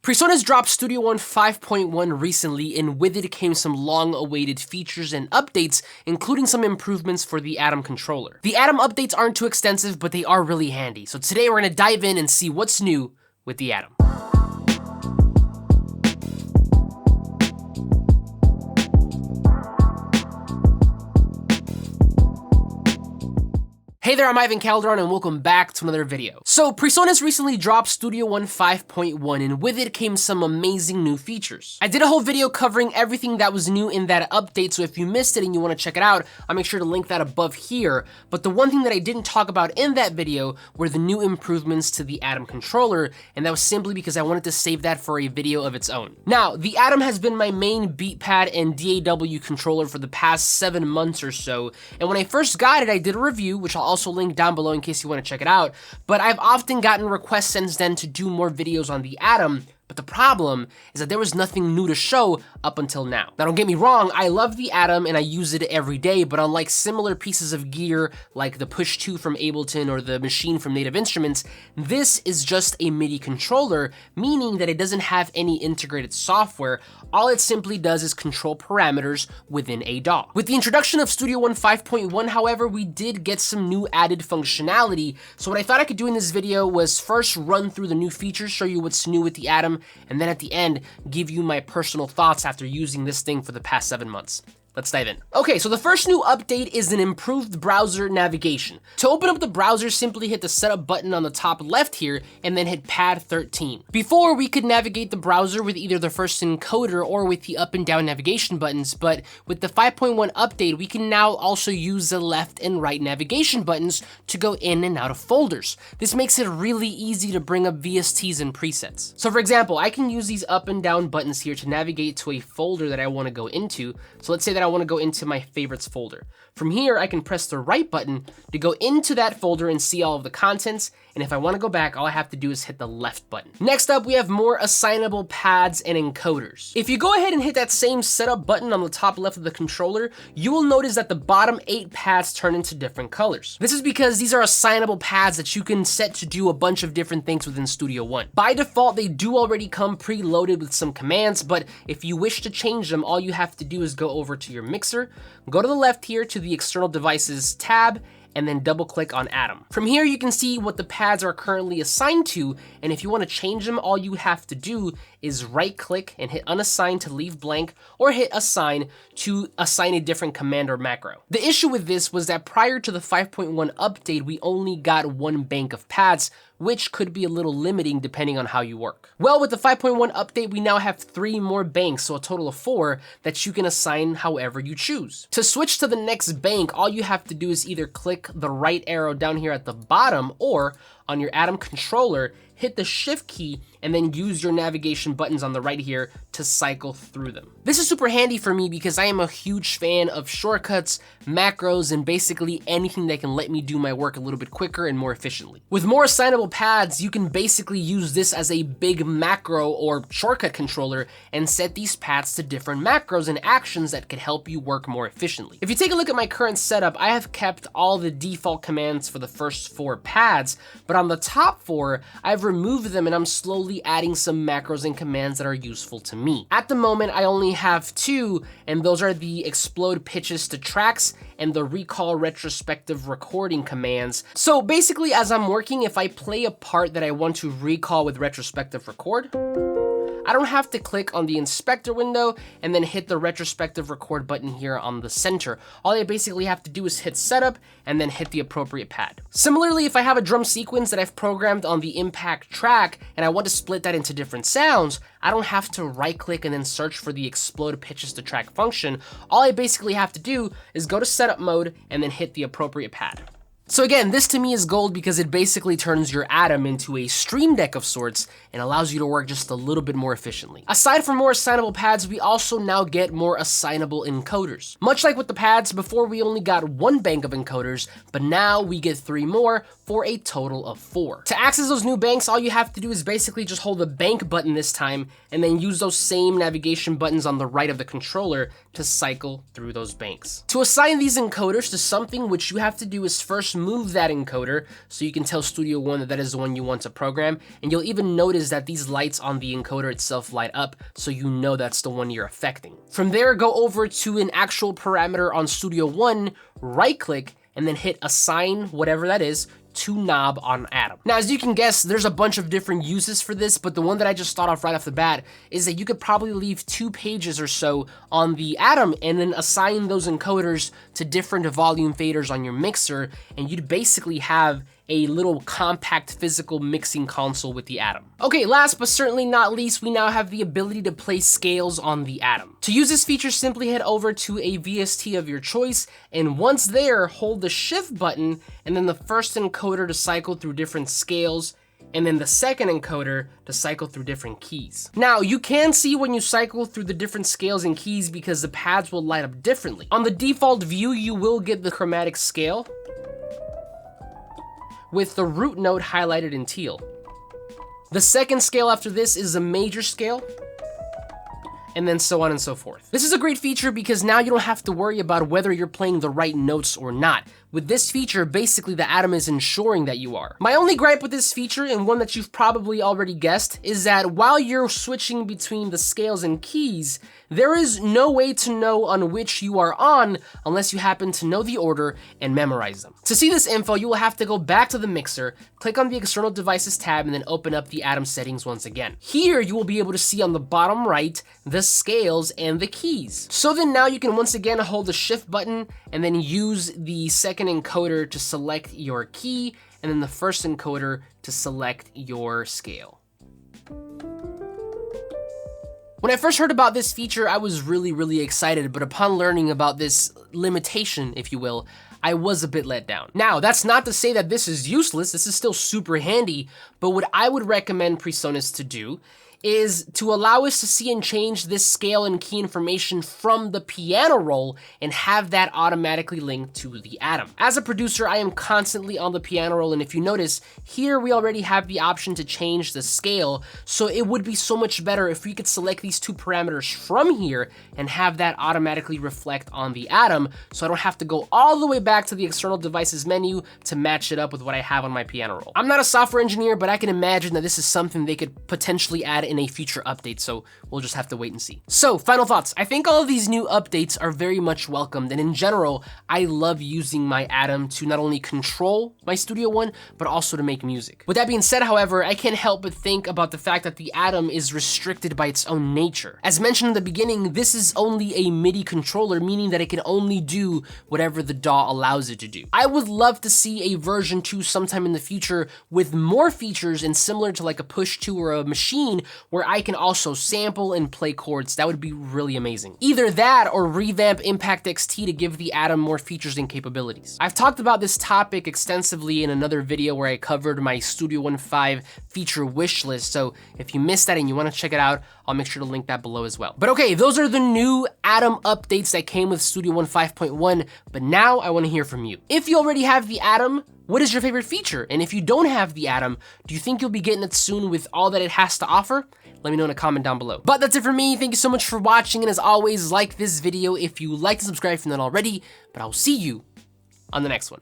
PreSonus dropped Studio One 5.1 recently, and with it came some long-awaited features and updates, including some improvements for the Atom controller. The Atom updates aren't too extensive, but they are really handy, so today we're going to dive in and see what's new with the Atom. Hey there, I'm Ivan Calderon and welcome back to another video. So PreSonus recently dropped Studio One 5.1 and with it came some amazing new features. I did a whole video covering everything that was new in that update, so if you missed it and you want to check it out, I'll make sure to link that above here. But the one thing that I didn't talk about in that video were the new improvements to the Atom controller, and that was simply because I wanted to save that for a video of its own. Now, the Atom has been my main beat pad and DAW controller for the past 7 months or so, and when I first got it, I did a review, which I'll also link down below in case you want to check it out, but I've often gotten requests since then to do more videos on the Atom. But the problem is that there was nothing new to show up until now. Now don't get me wrong, I love the Atom and I use it every day, but unlike similar pieces of gear like the Push 2 from Ableton or the Maschine from Native Instruments, this is just a MIDI controller, meaning that it doesn't have any integrated software. All it simply does is control parameters within a DAW. With the introduction of Studio One 5.1, however, we did get some new added functionality. So what I thought I could do in this video was first run through the new features, show you what's new with the Atom, and then at the end, give you my personal thoughts after using this thing for the past 7 months. Let's dive in. Okay, so the first new update is an improved browser navigation. To open up the browser, simply hit the setup button on the top left here and then hit pad 13. Before, we could navigate the browser with either the first encoder or with the up and down navigation buttons, but with the 5.1 update, we can now also use the left and right navigation buttons to go in and out of folders. This makes it really easy to bring up VSTs and presets. So for example, I can use these up and down buttons here to navigate to a folder that I want to go into. So let's say that I want to go into my favorites folder. From here, I can press the right button to go into that folder and see all of the contents. And if I want to go back, all I have to do is hit the left button. Next up, we have more assignable pads and encoders. If you go ahead and hit that same setup button on the top left of the controller, you will notice that the bottom 8 pads turn into different colors. This is because these are assignable pads that you can set to do a bunch of different things within Studio One. By default, they do already come preloaded with some commands, but if you wish to change them, all you have to do is go over to your mixer, go to the left here to the external devices tab, and then double click on Atom. From here, you can see what the pads are currently assigned to, and if you want to change them, all you have to do is right click and hit unassign to leave blank, or hit assign to assign a different command or macro. The issue with this was that prior to the 5.1 update, we only got 1 bank of pads, which could be a little limiting depending on how you work. Well, with the 5.1 update, we now have 3 more banks, so a total of 4 that you can assign however you choose. To switch to the next bank, all you have to do is either click the right arrow down here at the bottom, or on your Atom controller, hit the shift key and then use your navigation buttons on the right here to cycle through them. This is super handy for me because I am a huge fan of shortcuts, macros, and basically anything that can let me do my work a little bit quicker and more efficiently. With more assignable pads, you can basically use this as a big macro or shortcut controller and set these pads to different macros and actions that could help you work more efficiently. If you take a look at my current setup, I have kept all the default commands for the first 4 pads, but on the top 4, I've removed them and I'm slowly adding some macros and commands that are useful to me. At the moment, I only have 2, and those are the explode pitches to tracks and the recall retrospective recording commands. So basically, as I'm working, if I play a part that I want to recall with retrospective record, I don't have to click on the inspector window and then hit the retrospective record button here on the center. All I basically have to do is hit setup and then hit the appropriate pad. Similarly, if I have a drum sequence that I've programmed on the impact track and I want to split that into different sounds, I don't have to right click and then search for the explode pitches to track function. All I basically have to do is go to setup mode and then hit the appropriate pad. So again, this to me is gold because it basically turns your Atom into a stream deck of sorts and allows you to work just a little bit more efficiently. Aside from more assignable pads, we also now get more assignable encoders. Much like with the pads, before we only got 1 bank of encoders, but now we get 3 more for a total of 4. To access those new banks, all you have to do is basically just hold the bank button this time and then use those same navigation buttons on the right of the controller to cycle through those banks. To assign these encoders to something, which you have to do is first course move that encoder so you can tell Studio One that that is the one you want to program, and you'll even notice that these lights on the encoder itself light up so you know that's the one you're affecting. From there, go over to an actual parameter on Studio One, right click, and then hit assign whatever that is to knob on Atom. Now, as you can guess, there's a bunch of different uses for this, but the one that I just thought of right off the bat is that you could probably leave 2 pages or so on the Atom and then assign those encoders to different volume faders on your mixer, and you'd basically have a little compact physical mixing console with the Atom. Okay, last but certainly not least, we now have the ability to play scales on the Atom. To use this feature, simply head over to a VST of your choice, and once there, hold the shift button and then the first encoder to cycle through different scales, and then the second encoder to cycle through different keys. Now, you can see when you cycle through the different scales and keys because the pads will light up differently. On the default view, you will get the chromatic scale with the root note highlighted in teal. The second scale after this is a major scale, and then so on and so forth. This is a great feature because now you don't have to worry about whether you're playing the right notes or not. With this feature, basically the Atom is ensuring that you are. My only gripe with this feature, and one that you've probably already guessed, is that while you're switching between the scales and keys, there is no way to know on which you are on unless you happen to know the order and memorize them. To see this info, you will have to go back to the mixer, click on the External Devices tab, and then open up the Atom settings once again. Here, you will be able to see on the bottom right the scales and the keys. So then now you can once again hold the shift button and then use the second encoder to select your key, and then the first encoder to select your scale. When I first heard about this feature, I was really excited, but upon learning about this limitation, if you will, I was a bit let down. Now, that's not to say that this is useless, this is still super handy, but what I would recommend PreSonus to do is to allow us to see and change this scale and key information from the piano roll and have that automatically linked to the Atom. As a producer, I am constantly on the piano roll, and if you notice, here we already have the option to change the scale, so it would be so much better if we could select these 2 parameters from here and have that automatically reflect on the Atom, so I don't have to go all the way back to the External Devices menu to match it up with what I have on my piano roll. I'm not a software engineer, but I can imagine that this is something they could potentially add in a future update, so we'll just have to wait and see. So, final thoughts. I think all of these new updates are very much welcomed, and in general, I love using my Atom to not only control my Studio One, but also to make music. With that being said, however, I can't help but think about the fact that the Atom is restricted by its own nature. As mentioned in the beginning, this is only a MIDI controller, meaning that it can only do whatever the DAW allows it to do. I would love to see a version 2 sometime in the future with more features and similar to like a Push 2 or a Maschine, where I can also sample and play chords. That would be really amazing. Either that or revamp Impact XT to give the Atom more features and capabilities. I've talked about this topic extensively in another video where I covered my Studio One 5 feature wish list, so if you missed that and you want to check it out, I'll make sure to link that below as well. But okay, those are the new Atom updates that came with Studio One 5.1, but now I want to hear from you. If you already have the Atom, what is your favorite feature? And if you don't have the Atom, do you think you'll be getting it soon with all that it has to offer? Let me know in a comment down below. But that's it for me. Thank you so much for watching, and as always, like this video if you like and subscribe if you're not already, but I'll see you on the next one.